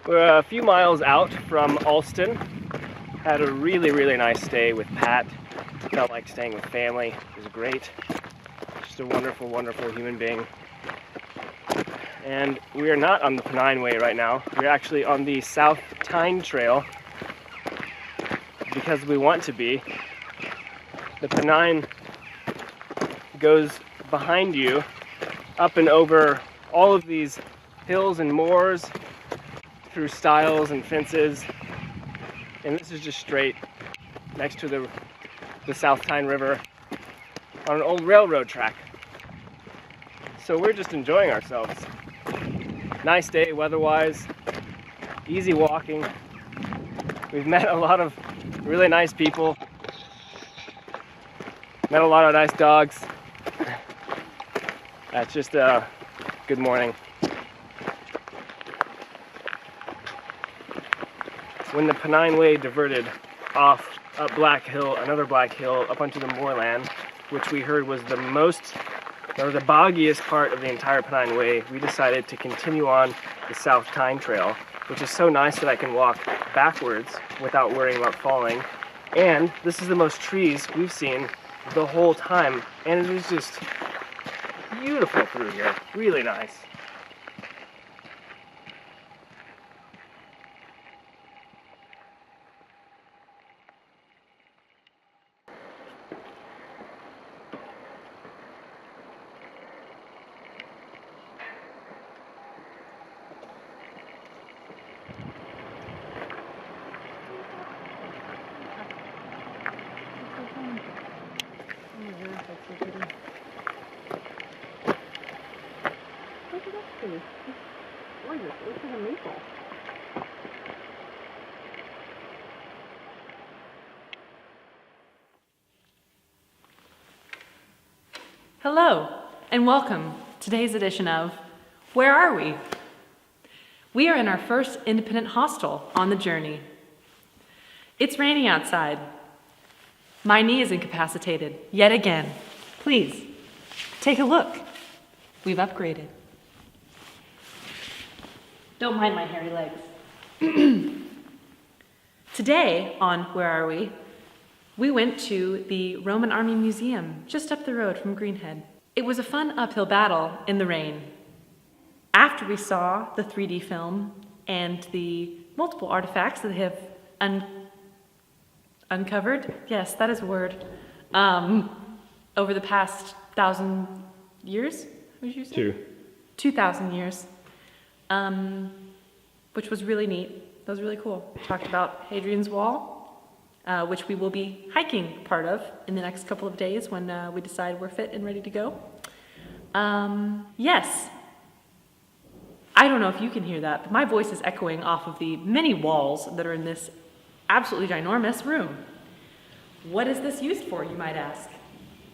We're a few miles out from Alston. Had a really nice stay with Pat. Felt like staying with family. It was great. Just a wonderful human being. And we are not on the Pennine Way right now. We're actually on the South Tyne Trail because we want to be. The Pennine goes behind you up and over all of these hills and moors, through stiles and fences, and this is just straight next to the South Tyne River on an old railroad track. So we're just enjoying ourselves. Nice day weather-wise, easy walking. We've met a lot of really nice people, met a lot of nice dogs. That's just a good morning. When the Pennine Way diverted off up Black Hill, another Black Hill, up onto the moorland, which we heard was the boggiest part of the entire Pennine Way, we decided to continue on the South Tyne Trail, which is so nice that I can walk backwards without worrying about falling. And this is the most trees we've seen the whole time, and it is just beautiful through here. Really nice. Hello, and welcome to today's edition of Where Are We? We are in our first independent hostel on the journey. It's raining outside. My knee is incapacitated, yet again. Please, take a look. We've upgraded. Don't mind my hairy legs. Today on Where Are We? We went to the Roman Army Museum just up the road from Greenhead. It was a fun uphill battle in the rain. After we saw the 3D film and the multiple artifacts that they have uncovered, yes, that is a word, over the past 1,000 years, would you say? 2,000 years, which was really neat. That was really cool. Talked about Hadrian's Wall, which we will be hiking part of in the next couple of days when we decide we're fit and ready to go. Yes, I don't know if you can hear that, but my voice is echoing off of the many walls that are in this absolutely ginormous room. What is this used for, you might ask?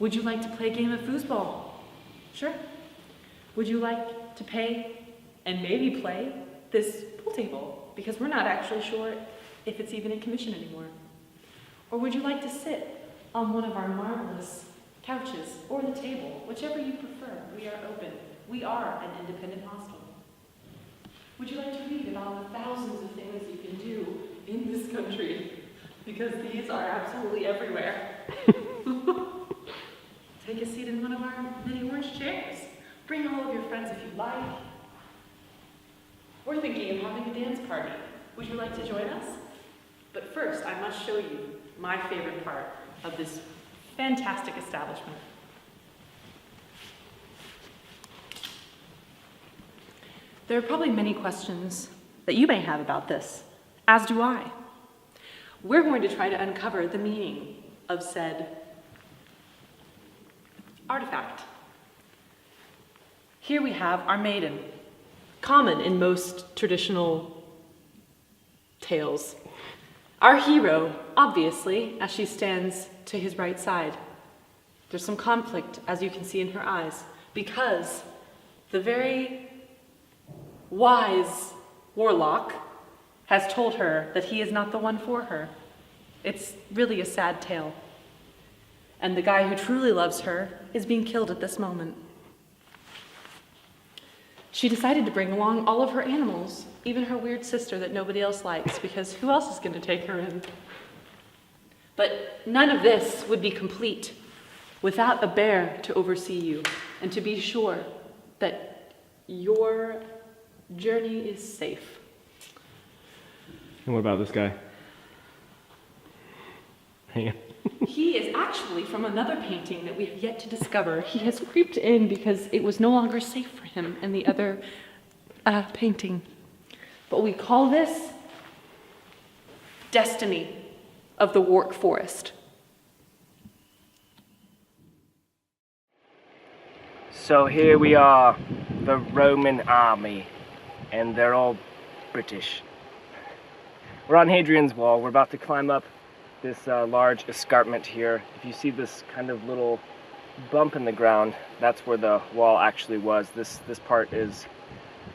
Would you like to play a game of foosball? Sure. Would you like to pay and maybe play this pool table? Because we're not actually sure if it's even in commission anymore. Or would you like to sit on one of our marvelous couches or the table, whichever you prefer? We are open. We are an independent hostel. Would you like to read about the thousands of things you can do in this country? Because these are absolutely everywhere. Take a seat in one of our many orange chairs. Bring all of your friends if you like. We're thinking of having a dance party. Would you like to join us? But first, I must show you my favorite part of this fantastic establishment. There are probably many questions that you may have about this, as do I. We're going to try to uncover the meaning of said artifact. Here we have our maiden, common in most traditional tales. Our hero, obviously, as she stands to his right side. There's some conflict, as you can see in her eyes, because the very wise warlock has told her that he is not the one for her. It's really a sad tale. And the guy who truly loves her is being killed at this moment. She decided to bring along all of her animals, even her weird sister that nobody else likes, because who else is going to take her in? But none of this would be complete without a bear to oversee you and to be sure that your journey is safe. And what about this guy? Hang on. He is actually from another painting that we have yet to discover. He has creeped in because it was no longer safe for him in the other painting. But we call this Destiny of the Wark Forest. So here we are, the Roman army, and they're all British. We're on Hadrian's Wall. We're about to climb up this large escarpment here. If you see this kind of little bump in the ground, that's where the wall actually was. This part is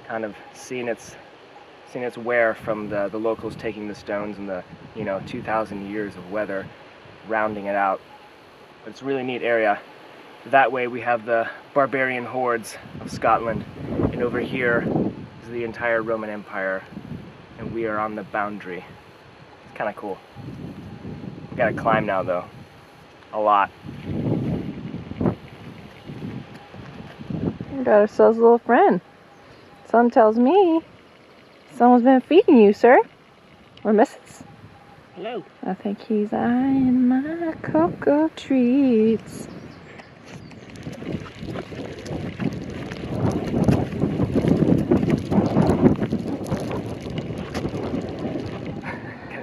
kind of seen its wear from the locals taking the stones and the 2,000 years of weather rounding it out. But it's a really neat area. That way we have the barbarian hordes of Scotland, and over here is the entire Roman Empire, and we are on the boundary. It's kind of cool. We gotta climb now though, a lot. We got ourselves a little friend. Something tells me someone's been feeding you, sir. Or missus. Hello. I think he's eyeing my cocoa treats.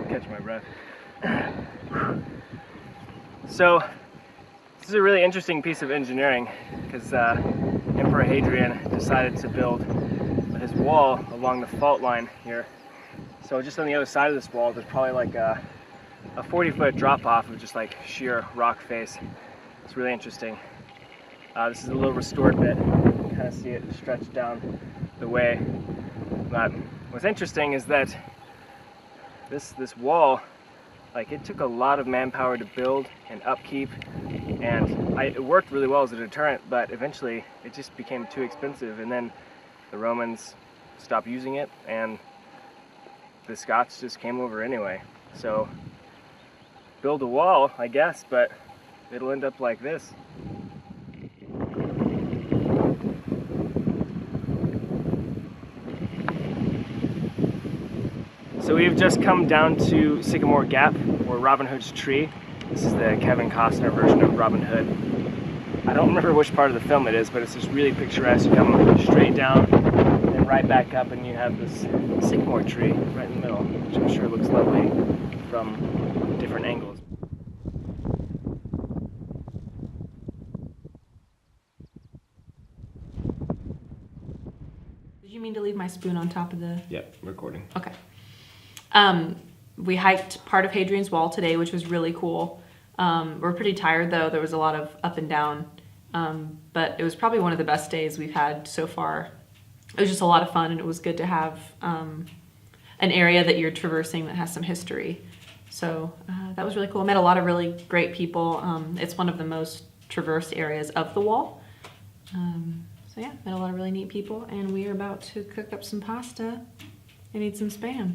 Catch my breath. So, this is a really interesting piece of engineering because Emperor Hadrian decided to build his wall along the fault line here. So just on the other side of this wall, there's probably like a 40-foot drop-off of just like sheer rock face. It's really interesting. This is a little restored bit. You can kind of see it stretched down the way. But what's interesting is that this wall, like, it took a lot of manpower to build and upkeep, and it worked really well as a deterrent, but eventually it just became too expensive, and then the Romans stopped using it, and the Scots just came over anyway. So build a wall, I guess, but it'll end up like this. So we've just come down to Sycamore Gap, or Robin Hood's tree. This is the Kevin Costner version of Robin Hood. I don't remember which part of the film it is, but it's just really picturesque. You come straight down and right back up, and you have this sycamore tree right in the middle, which I'm sure looks lovely from different angles. Did you mean to leave my spoon on top of the... Yep, recording. Okay. We hiked part of Hadrian's Wall today, which was really cool. We're pretty tired though. There was a lot of up and down, but it was probably one of the best days we've had so far. It was just a lot of fun, and it was good to have an area that you're traversing that has some history. So that was really cool. I met a lot of really great people. It's one of the most traversed areas of the wall. So yeah, met a lot of really neat people, and we are about to cook up some pasta and eat some Spam.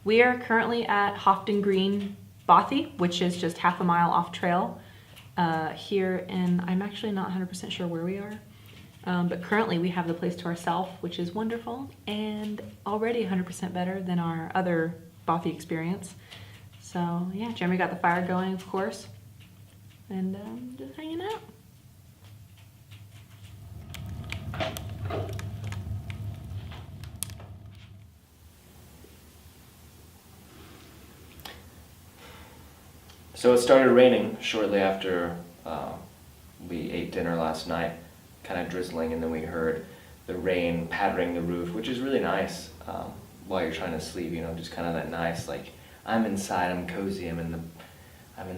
We are currently at Houghton Green, Bothy, which is just half a mile off trail here, and I'm actually not 100% sure where we are. But currently we have the place to ourselves, which is wonderful and already 100% better than our other Bothy experience. So yeah, Jeremy got the fire going, of course, and just hanging out. So it started raining shortly after we ate dinner last night, kind of drizzling, and then we heard the rain pattering the roof, which is really nice while you're trying to sleep, you know, just kind of that nice, like, I'm inside, I'm cozy, I'm in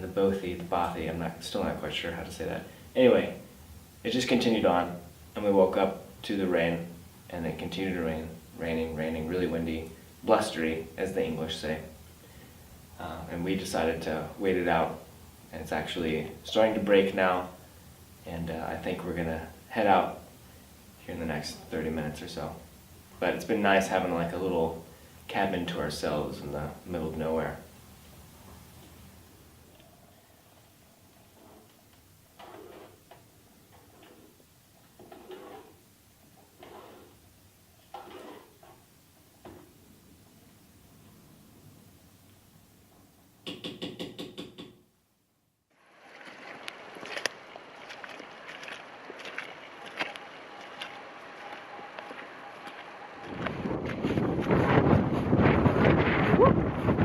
the bothy, still not quite sure how to say that. Anyway, it just continued on, and we woke up to the rain, and it continued to rain, raining, really windy, blustery, as the English say. And we decided to wait it out, and it's actually starting to break now, and I think we're gonna head out here here in the next 30 minutes or so. But it's been nice having like a little cabin to ourselves in the middle of nowhere.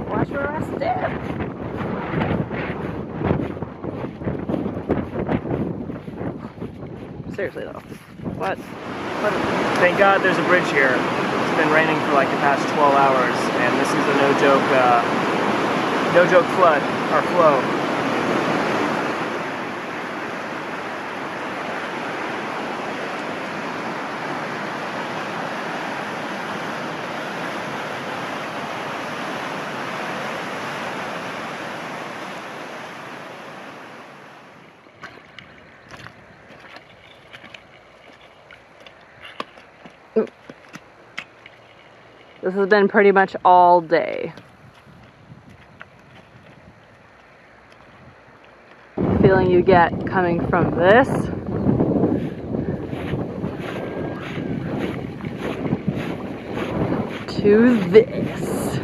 Watch where I step. Seriously though, what? Thank God there's a bridge here. It's been raining for like the past 12 hours, and this is a no joke flood or flow. This has been pretty much all day. The feeling you get coming from this to this.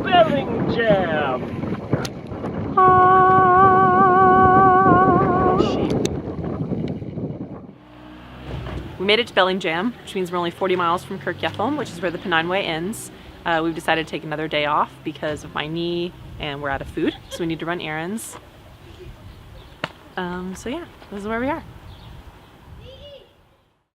Bellingham! We made it to Bellingham, which means we're only 40 miles from Kirkjeffholm, which is where the Pennine Way ends. We've decided to take another day off because of my knee, and we're out of food, so we need to run errands. So yeah, this is where we are.